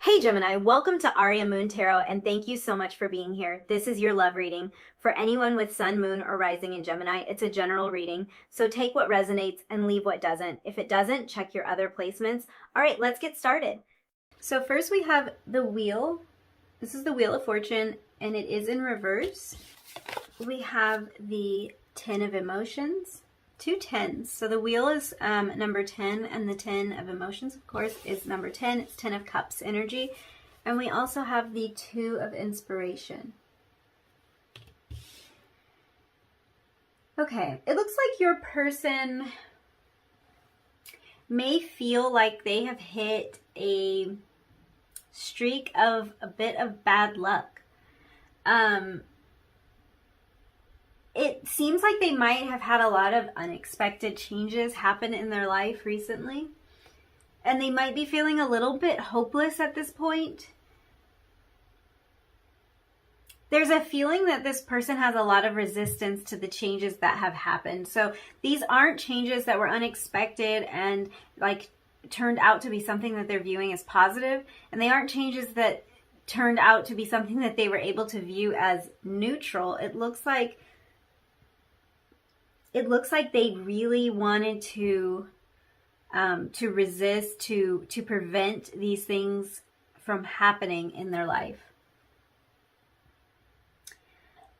Hey Gemini, welcome to Aria Moon Tarot, and thank you so much for being here. This is your love reading. For anyone with Sun, Moon, or Rising in Gemini, it's a general reading, so take what resonates and leave what doesn't. If it doesn't, check your other placements. All right, let's get started. So first we have the Wheel. This is the Wheel of Fortune, and it is in reverse. We have the Ten of Emotions. Two tens. So the wheel is number 10, and the 10 of emotions, of course, is number 10. It's 10 of cups energy. And we also have the Two of inspiration. Okay, it looks like your person may feel like they have hit a streak of a bit of bad luck. It seems like they might have had a lot of unexpected changes happen in their life recently. And they might be feeling a little bit hopeless at this point. There's a feeling that this person has a lot of resistance to the changes that have happened. So these aren't changes that were unexpected and like turned out to be something that they're viewing as positive. And they aren't changes that turned out to be something that they were able to view as neutral. It looks like they really wanted to resist, to prevent these things from happening in their life.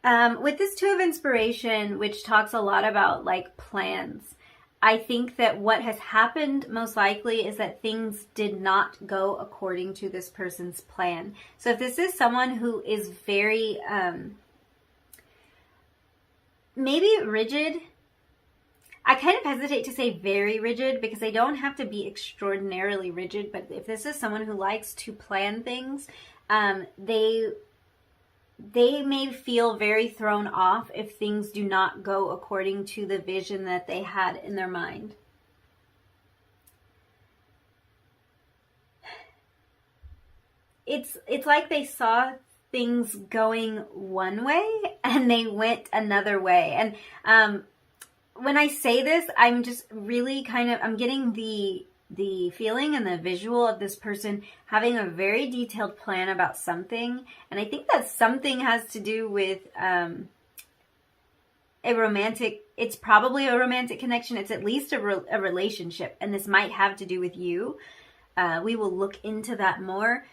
With this Two of Inspiration, which talks a lot about like plans, I think that what has happened most likely is that things did not go according to this person's plan. So if this is someone who is very, maybe rigid, I kind of hesitate to say very rigid because they don't have to be extraordinarily rigid, but if this is someone who likes to plan things, they may feel very thrown off if things do not go according to the vision that they had in their mind. It's like they saw things going one way and they went another way. And when I say this, I'm just really I'm getting the feeling and the visual of this person having a very detailed plan about something. And I think that something has to do with it's probably a romantic connection. It's at least a relationship. And this might have to do with you. We will look into that more.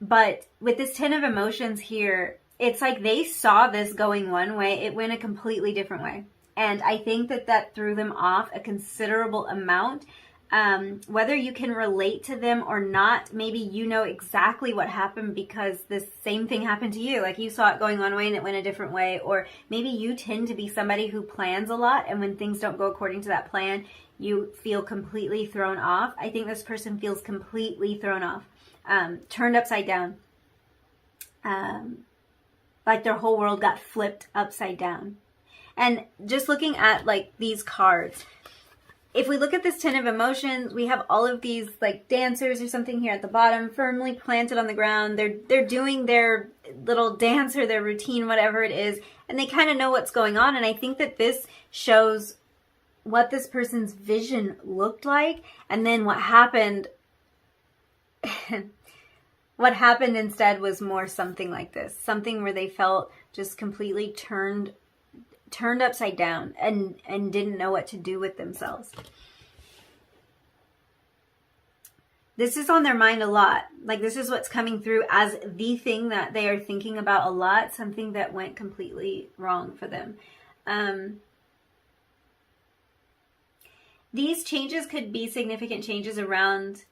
But with this Ten of Emotions here, it's like they saw this going one way. It went a completely different way. And I think that threw them off a considerable amount. Whether you can relate to them or not, maybe you know exactly what happened because this same thing happened to you. Like you saw it going one way and it went a different way. Or maybe you tend to be somebody who plans a lot, and when things don't go according to that plan, you feel completely thrown off. I think this person feels completely thrown off, turned upside down. Like their whole world got flipped upside down. And just looking at like these cards, if we look at this Ten of Emotions, we have all of these like dancers or something here at the bottom, firmly planted on the ground. They're doing their little dance or their routine, whatever it is, and they kind of know what's going on. And I think that this shows what this person's vision looked like, and then what happened. What happened instead was more something like this, something where they felt just completely turned upside down and didn't know what to do with themselves. This is on their mind a lot. Like this is what's coming through as the thing that they are thinking about a lot, something that went completely wrong for them. These changes could be significant changes around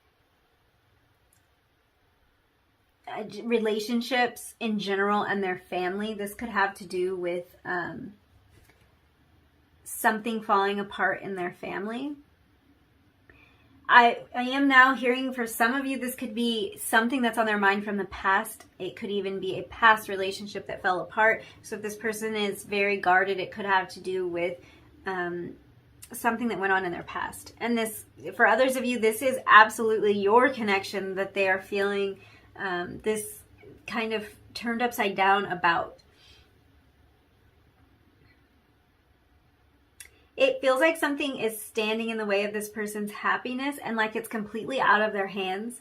relationships in general and their family. This could have to do with something falling apart in their family. I am now hearing for some of you, this could be something that's on their mind from the past. It could even be a past relationship that fell apart. So if this person is very guarded, it could have to do with something that went on in their past. And this, for others of you, this is absolutely your connection that they are feeling this kind of turned upside down about. It feels like something is standing in the way of this person's happiness and like it's completely out of their hands.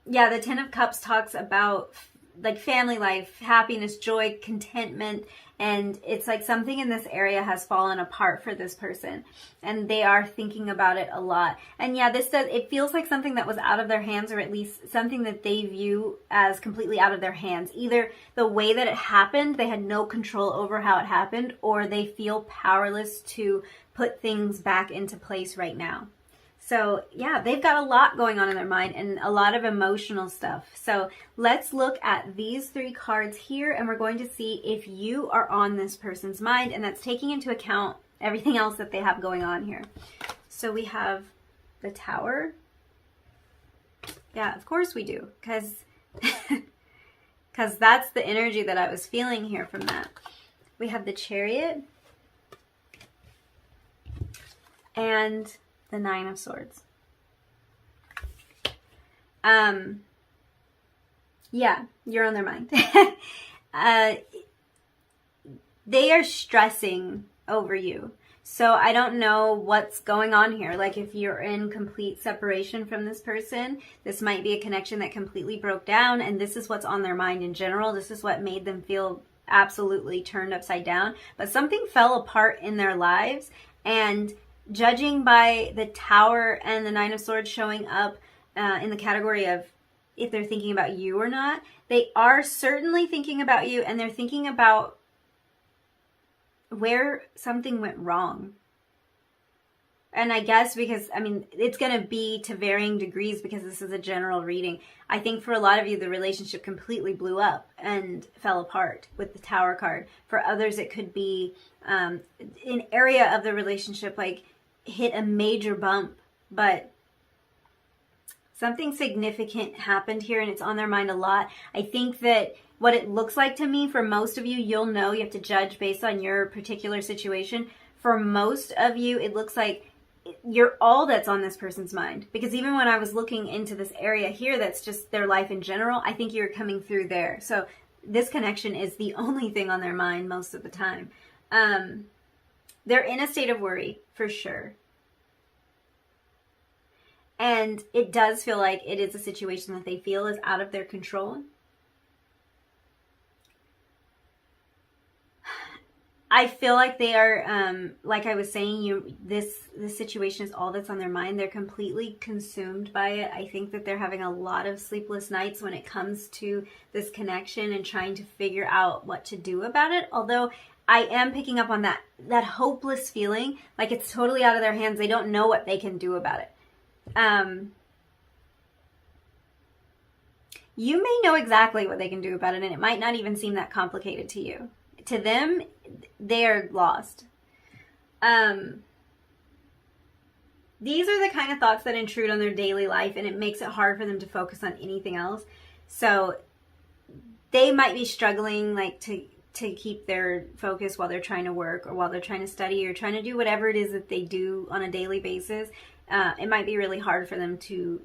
Yeah, the Ten of Cups talks about like family life, happiness, joy, contentment, and it's like something in this area has fallen apart for this person, and they are thinking about it a lot. And yeah, it feels like something that was out of their hands, or at least something that they view as completely out of their hands. Either the way that it happened, they had no control over how it happened, or they feel powerless to put things back into place right now. So yeah, they've got a lot going on in their mind and a lot of emotional stuff. So let's look at these 3 cards here, and we're going to see if you are on this person's mind, and that's taking into account everything else that they have going on here. So we have the Tower. Yeah, of course we do, because that's the energy that I was feeling here from that. We have the Chariot and the Nine of Swords. Yeah, you're on their mind. They are stressing over you. So I don't know what's going on here. Like if you're in complete separation from this person, this might be a connection that completely broke down, and this is what's on their mind in general. This is what made them feel absolutely turned upside down. But something fell apart in their lives, and judging by the Tower and the Nine of Swords showing up in the category of if they're thinking about you or not, they are certainly thinking about you, and they're thinking about where something went wrong. And I guess because, I mean, it's going to be to varying degrees because this is a general reading. I think for a lot of you, the relationship completely blew up and fell apart with the Tower card. For others, it could be an area of the relationship, like hit a major bump, but something significant happened here and it's on their mind a lot. I think that what it looks like to me, for most of you, you'll know, you have to judge based on your particular situation. For most of you, it looks like you're all that's on this person's mind. Because even when I was looking into this area here, that's just their life in general, I think you're coming through there. So this connection is the only thing on their mind most of the time. They're in a state of worry, for sure. And it does feel like it is a situation that they feel is out of their control. I feel like they are, like I was saying, this situation is all that's on their mind. They're completely consumed by it. I think that they're having a lot of sleepless nights when it comes to this connection and trying to figure out what to do about it. Although I am picking up on that hopeless feeling, like it's totally out of their hands. They don't know what they can do about it. You may know exactly what they can do about it, and it might not even seem that complicated to you. To them, they are lost. These are the kind of thoughts that intrude on their daily life, and it makes it hard for them to focus on anything else. So they might be struggling like to keep their focus while they're trying to work or while they're trying to study or trying to do whatever it is that they do on a daily basis. It might be really hard for them to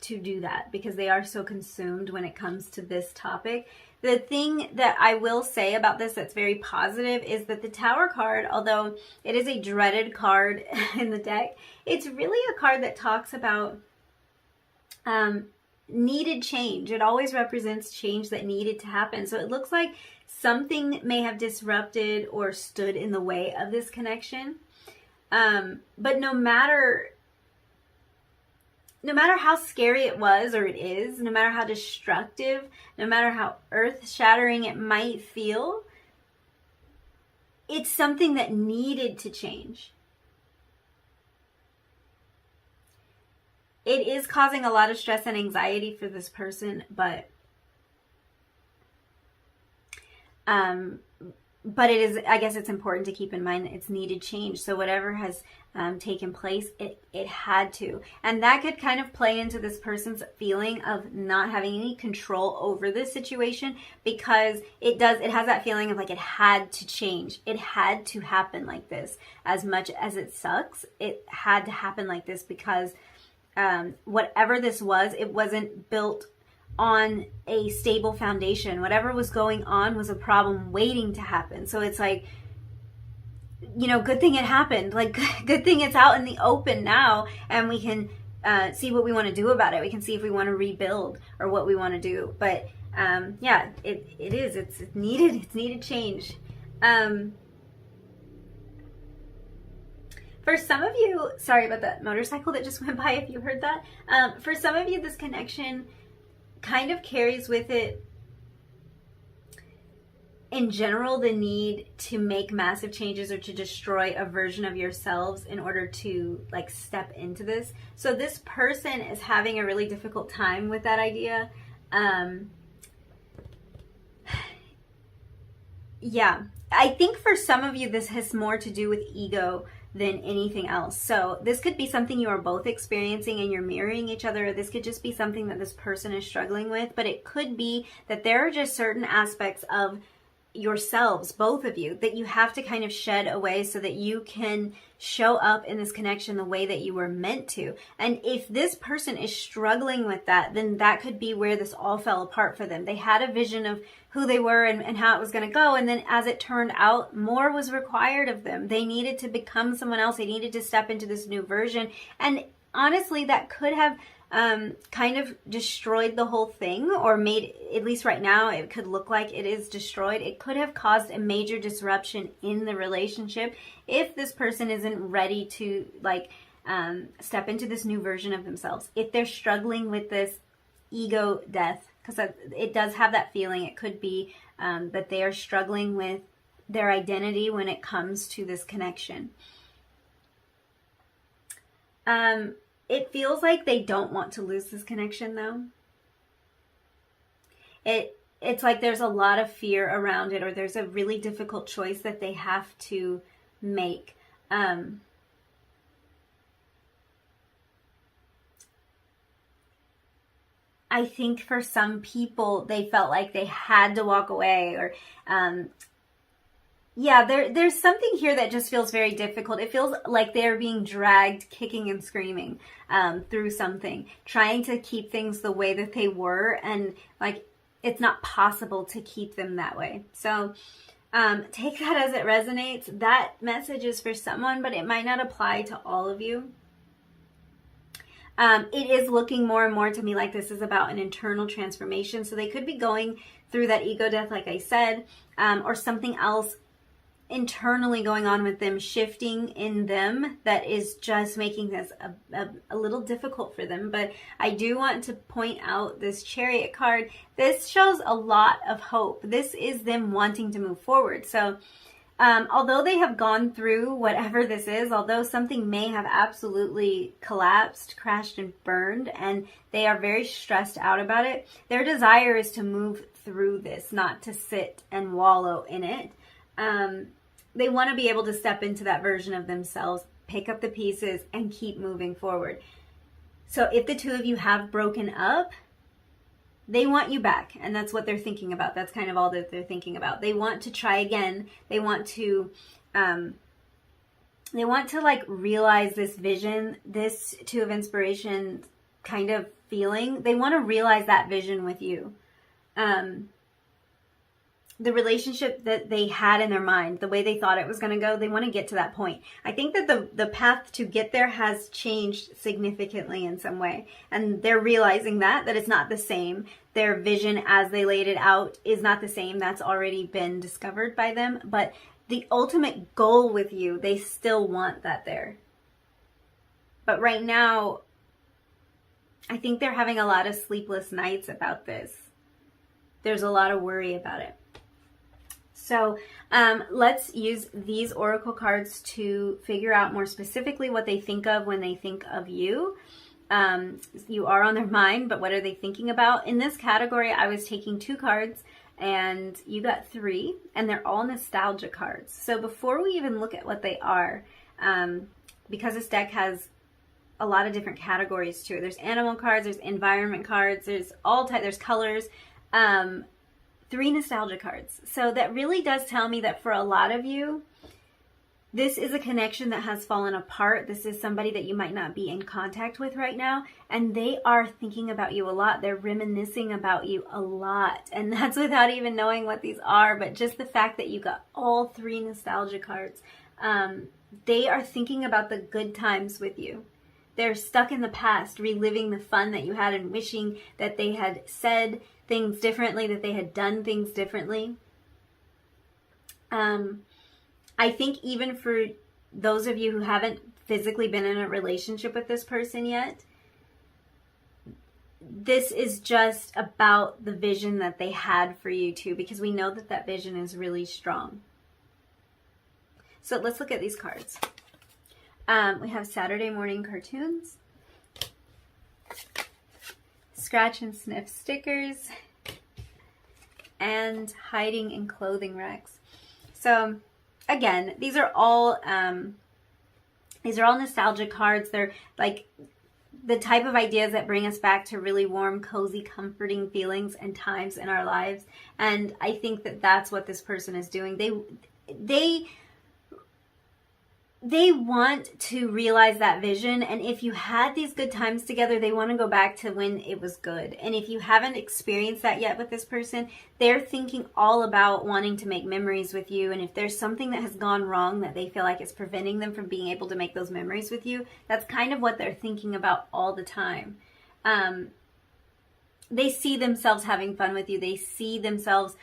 do that because they are so consumed when it comes to this topic. The thing that I will say about this that's very positive is that the Tower card, although it is a dreaded card in the deck, it's really a card that talks about needed change. It always represents change that needed to happen. So it looks like something may have disrupted or stood in the way of this connection. But no matter how scary it was or it is, no matter how destructive, no matter how earth-shattering it might feel, it's something that needed to change. It is causing a lot of stress and anxiety for this person, but it is, I guess it's important to keep in mind that it's needed change. So whatever has taken place, it had to. And that could kind of play into this person's feeling of not having any control over this situation, because it has that feeling of like it had to change. It had to happen like this. As much as it sucks, it had to happen like this because whatever this was, it wasn't built on a stable foundation. Whatever was going on was a problem waiting to happen. So it's like, you know, good thing it happened. Like, good thing it's out in the open now, and we can see what we want to do about it. We can see if we want to rebuild or what we want to do. But yeah, it's needed change. For some of you, sorry about that motorcycle that just went by if you heard that. For some of you, this connection kind of carries with it, in general, the need to make massive changes or to destroy a version of yourselves in order to like step into this. So this person is having a really difficult time with that idea. Yeah, I think for some of you, this has more to do with ego than anything else. So this could be something you are both experiencing and you're mirroring each other. This could just be something that this person is struggling with, but it could be that there are just certain aspects of yourselves, both of you, that you have to kind of shed away so that you can show up in this connection the way that you were meant to. And if this person is struggling with that, then that could be where this all fell apart for them. They had a vision of who they were and how it was going to go. And then as it turned out, more was required of them. They needed to become someone else. They needed to step into this new version. And honestly, that could have kind of destroyed the whole thing, or made, at least right now, it could look like it is destroyed. It could have caused a major disruption in the relationship if this person isn't ready to like step into this new version of themselves. If they're struggling with this ego death, because it does have that feeling. It could be that they are struggling with their identity when it comes to this connection. It feels like they don't want to lose this connection, though. It's like there's a lot of fear around it, or there's a really difficult choice that they have to make. I think for some people, they felt like they had to walk away, or yeah, there's something here that just feels very difficult. It feels like they're being dragged kicking and screaming through something, trying to keep things the way that they were, and like it's not possible to keep them that way. So take that as it resonates. That message is for someone, but it might not apply to all of you. It is looking more and more to me like this is about an internal transformation. So they could be going through that ego death, like I said, or something else internally going on with them, shifting in them, that is just making this a little difficult for them. But I do want to point out this Chariot card. This shows a lot of hope. This is them wanting to move forward. So although they have gone through whatever this is, although something may have absolutely collapsed, crashed, and burned, and they are very stressed out about it, their desire is to move through this, not to sit and wallow in it. They want to be able to step into that version of themselves, pick up the pieces, and keep moving forward. So if the two of you have broken up, they want you back, and that's what they're thinking about. That's kind of all that they're thinking about. They want to try again. They want to like realize this vision, this Two of Inspiration kind of feeling. They want to realize that vision with you. The relationship that they had in their mind, the way they thought it was going to go, they want to get to that point. I think that the path to get there has changed significantly in some way. And they're realizing that it's not the same. Their vision as they laid it out is not the same. That's already been discovered by them. But the ultimate goal with you, they still want that there. But right now, I think they're having a lot of sleepless nights about this. There's a lot of worry about it. So let's use these oracle cards to figure out more specifically what they think of when they think of you. You are on their mind, but what are they thinking about? In this category, I was taking 2 cards, and you got 3, and they're all nostalgia cards. So before we even look at what they are, because this deck has a lot of different categories to it. There's animal cards, there's environment cards, there's all types, there's colors. 3 nostalgia cards. So that really does tell me that for a lot of you, this is a connection that has fallen apart. This is somebody that you might not be in contact with right now, and they are thinking about you a lot. They're reminiscing about you a lot, and that's without even knowing what these are, but just the fact that you got all 3 nostalgia cards. They are thinking about the good times with you. They're stuck in the past, reliving the fun that you had and wishing that they had said things differently, that they had done things differently. I think even for those of you who haven't physically been in a relationship with this person yet, this is just about the vision that they had for you too, because we know that that vision is really strong. So let's look at these cards. We have Saturday morning cartoons, scratch and sniff stickers, and hiding in clothing racks. So again, these are all nostalgic cards. They're like the type of ideas that bring us back to really warm, cozy, comforting feelings and times in our lives. And I think that that's what this person is doing. They want to realize that vision, and if you had these good times together, they want to go back to when it was good. And if you haven't experienced that yet with this person, they're thinking all about wanting to make memories with you. And if there's something that has gone wrong that they feel like is preventing them from being able to make those memories with you, that's kind of what they're thinking about all the time. They see themselves having fun with you. They see themselves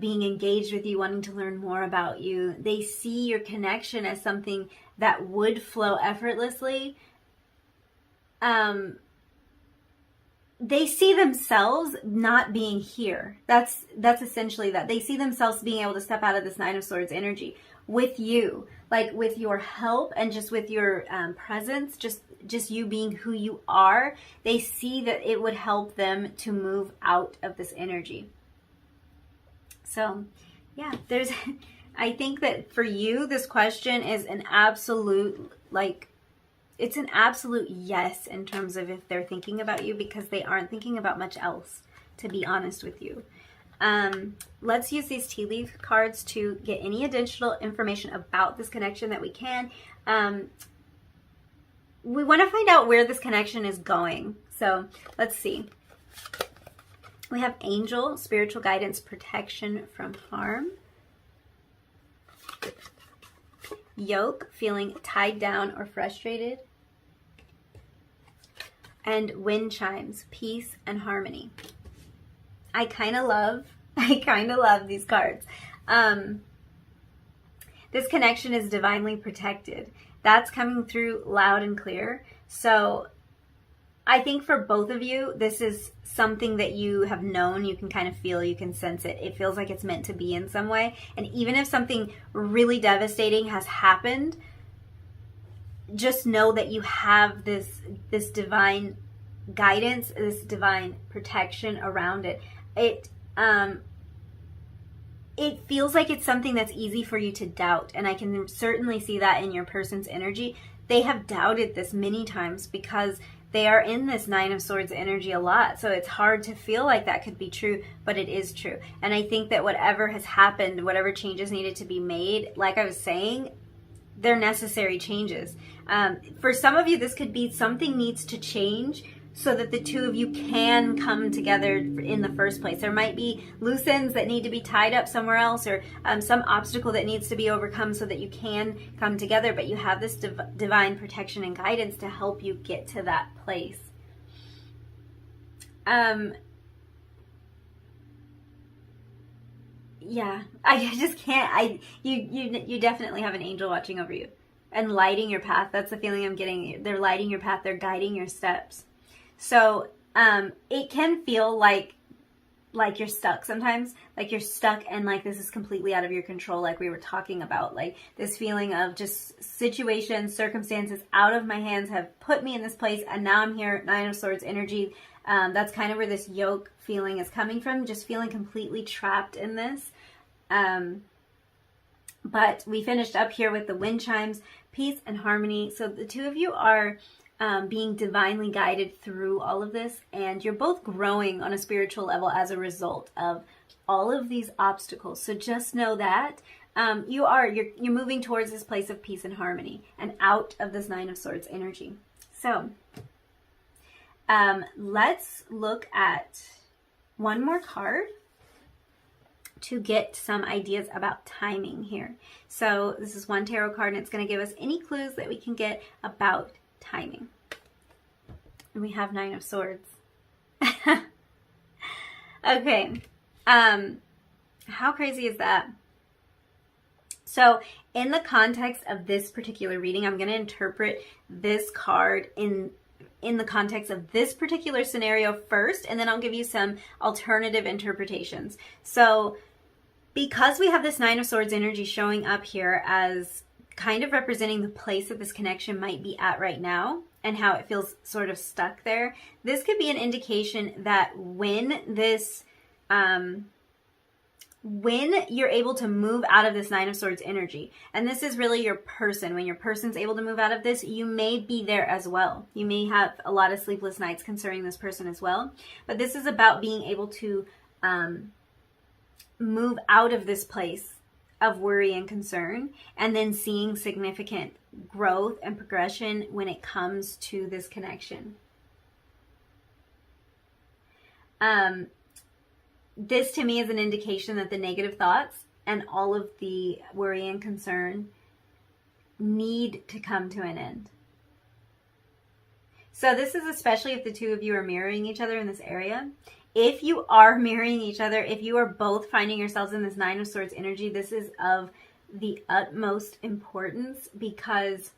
being engaged with you, wanting to learn more about you. They see your connection as something that would flow effortlessly. They see themselves not being here. That's essentially that. They see themselves being able to step out of this Nine of Swords energy with you, like with your help and just with your presence, just you being who you are. They see that it would help them to move out of this energy. So, yeah, I think that for you, this question is an absolute, it's an absolute yes in terms of if they're thinking about you, because they aren't thinking about much else, to be honest with you. Let's use these tea leaf cards to get any additional information about this connection that we can. We want to find out where this connection is going. So, let's see. We have angel, spiritual guidance, protection from harm. Yoke, feeling tied down or frustrated. And wind chimes, peace and harmony. I kind of love these cards. This connection is divinely protected. That's coming through loud and clear. So I think for both of you, this is something that you have known, you can kind of feel, you can sense it. It feels like it's meant to be in some way. And even if something really devastating has happened, just know that you have this divine guidance, this divine protection around it. It feels like it's something that's easy for you to doubt. And I can certainly see that in your person's energy. They have doubted this many times because they are in this Nine of Swords energy a lot. So it's hard to feel like that could be true, but it is true. And I think that whatever has happened, whatever changes needed to be made, like I was saying, they're necessary changes. For some of you, this could be something needs to change so that the two of you can come together in the first place. There might be loose ends that need to be tied up somewhere else, or some obstacle that needs to be overcome so that you can come together, but you have this divine protection and guidance to help you get to that place. Yeah, I just can't. You definitely have an angel watching over you and lighting your path. That's the feeling I'm getting. They're lighting your path. They're guiding your steps. So it can feel like you're stuck sometimes, like you're stuck and like this is completely out of your control, like we were talking about, like this feeling of just situations, circumstances out of my hands have put me in this place, and now I'm here, Nine of Swords energy. That's kind of where this yoke feeling is coming from, just feeling completely trapped in this. But we finished up here with the wind chimes, peace and harmony. So the two of you are being divinely guided through all of this, and you're both growing on a spiritual level as a result of all of these obstacles. So just know that you're moving towards this place of peace and harmony and out of this Nine of Swords energy. So let's look at one more card to get some ideas about timing here. So this is one tarot card, and it's going to give us any clues that we can get about timing. And we have Nine of Swords. Okay. How crazy is that? So in the context of this particular reading, I'm going to interpret this card in the context of this particular scenario first, and then I'll give you some alternative interpretations. So because we have this Nine of Swords energy showing up here as kind of representing the place that this connection might be at right now and how it feels sort of stuck there, this could be an indication that when this when you're able to move out of this Nine of Swords energy, and this is really your person, when your person's able to move out of this, you may be there as well. You may have a lot of sleepless nights concerning this person as well. But this is about being able to move out of this place of worry and concern, and then seeing significant growth and progression when it comes to this connection. This to me is an indication that the negative thoughts and all of the worry and concern need to come to an end. So this is especially if the two of you are mirroring each other in this area. If you are mirroring each other, if you are both finding yourselves in this Nine of Swords energy, this is of the utmost importance, because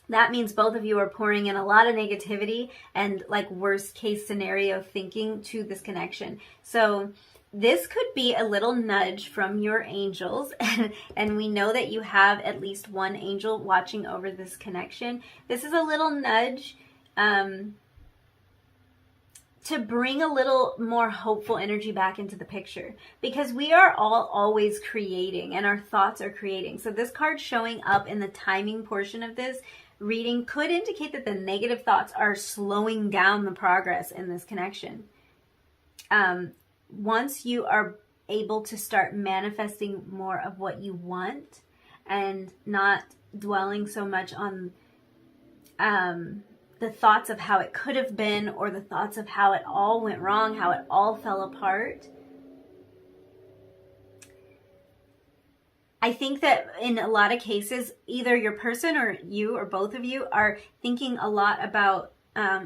that means both of you are pouring in a lot of negativity and like worst case scenario thinking to this connection. So this could be a little nudge from your angels, and we know that you have at least one angel watching over this connection. This is a little nudge to bring a little more hopeful energy back into the picture, because we are all always creating, and our thoughts are creating. So this card showing up in the timing portion of this reading could indicate that the negative thoughts are slowing down the progress in this connection. Once you are able to start manifesting more of what you want and not dwelling so much on the thoughts of how it could have been, or the thoughts of how it all went wrong, how it all fell apart, I think that in a lot of cases, either your person or you or both of you are thinking a lot about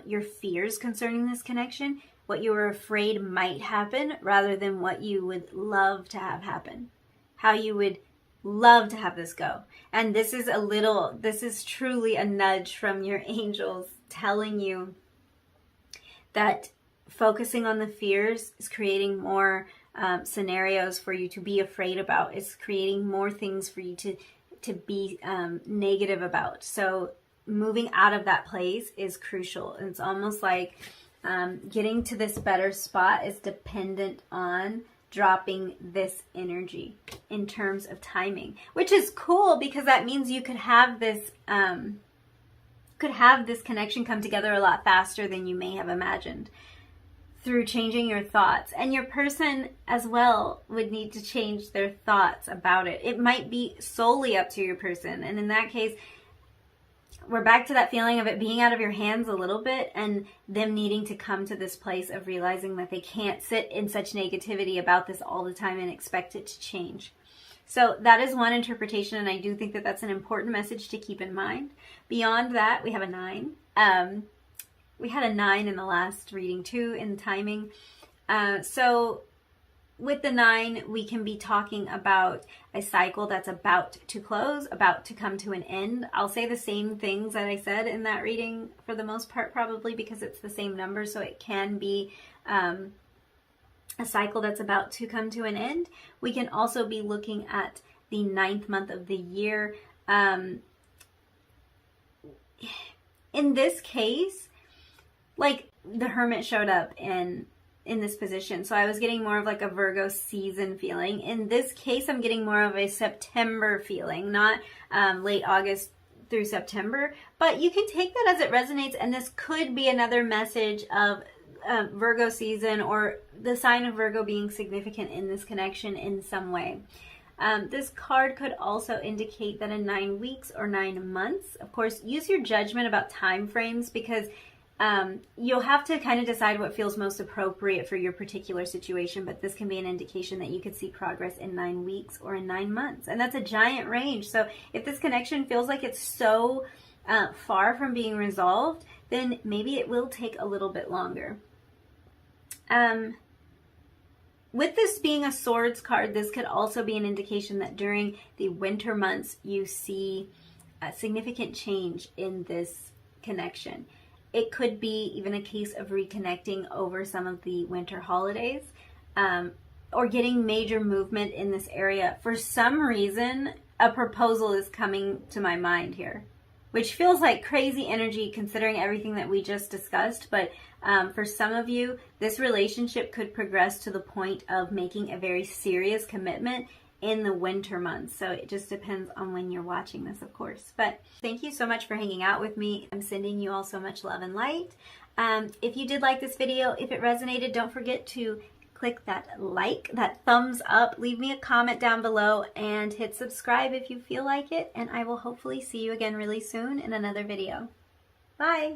your fears concerning this connection, what you were afraid might happen, rather than what you would love to have happen, how you would love to have this go. And this is truly a nudge from your angels telling you that focusing on the fears is creating more scenarios for you to be afraid about. It's creating more things for you to be negative about. So moving out of that place is crucial. It's almost like getting to this better spot is dependent on dropping this energy in terms of timing, which is cool, because that means you could have this connection come together a lot faster than you may have imagined, through changing your thoughts. And your person as well would need to change their thoughts about it. It might be solely up to your person. And in that case, we're back to that feeling of it being out of your hands a little bit, and them needing to come to this place of realizing that they can't sit in such negativity about this all the time and expect it to change. So that is one interpretation, and I do think that that's an important message to keep in mind. Beyond that, we have a 9. We had a 9 in the last reading too, in timing. So with the 9, we can be talking about a cycle that's about to close, about to come to an end. I'll say the same things that I said in that reading for the most part, probably because it's the same number. So it can be a cycle that's about to come to an end. We can also be looking at the 9th month of the year. In this case, like the Hermit showed up in this position. So I was getting more of like a Virgo season feeling. In this case, I'm getting more of a September feeling, not late August through September. But you can take that as it resonates, and this could be another message of Virgo season, or the sign of Virgo being significant in this connection in some way. This card could also indicate that in 9 weeks or 9 months, of course, use your judgment about time frames, because you'll have to kind of decide what feels most appropriate for your particular situation, but this can be an indication that you could see progress in 9 weeks or in 9 months. And that's a giant range. So if this connection feels like it's so far from being resolved, then maybe it will take a little bit longer. With this being a Swords card, this could also be an indication that during the winter months, you see a significant change in this connection. It could be even a case of reconnecting over some of the winter holidays, or getting major movement in this area. For some reason, a proposal is coming to my mind here, which feels like crazy energy considering everything that we just discussed. But for some of you, this relationship could progress to the point of making a very serious commitment in the winter months. So it just depends on when you're watching this, of course. But thank you so much for hanging out with me. I'm sending you all so much love and light. If you did like this video, if it resonated, don't forget to click that like, that thumbs up, leave me a comment down below, and hit subscribe if you feel like it. And I will hopefully see you again really soon in another video. Bye!